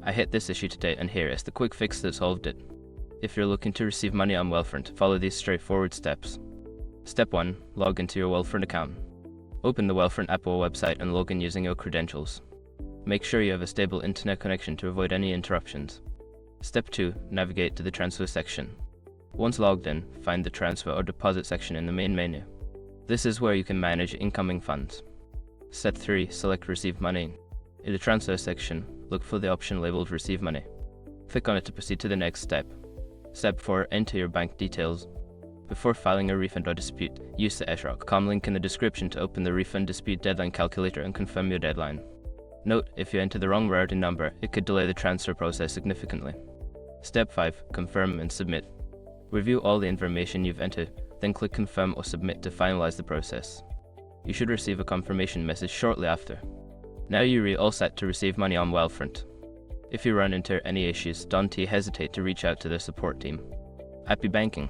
I hit this issue today, and here is the quick fix that solved it. If you're looking to receive money on Wealthfront, follow these straightforward steps. Step 1. Log into your Wealthfront account. Open the Wealthfront app or website and log in using your credentials. Make sure you have a stable internet connection to avoid any interruptions. Step 2. Navigate to the transfer section. Once logged in, find the transfer or deposit section in the main menu. This is where you can manage incoming funds. Step 3. Select Receive Money. In the transfer section, look for the option labeled Receive Money. Click on it to proceed to the next step. Step 4. Enter your bank details. Before filing a refund or dispute, use the SROC.com link in the description to open the refund dispute deadline calculator and confirm your deadline. Note, if you enter the wrong routing number, it could delay the transfer process significantly. Step 5. Confirm and submit. Review all the information you've entered, then click Confirm or Submit to finalize the process. You should receive a confirmation message shortly after. Now you're all set to receive money on Wealthfront. If you run into any issues, don't hesitate to reach out to the support team. Happy banking!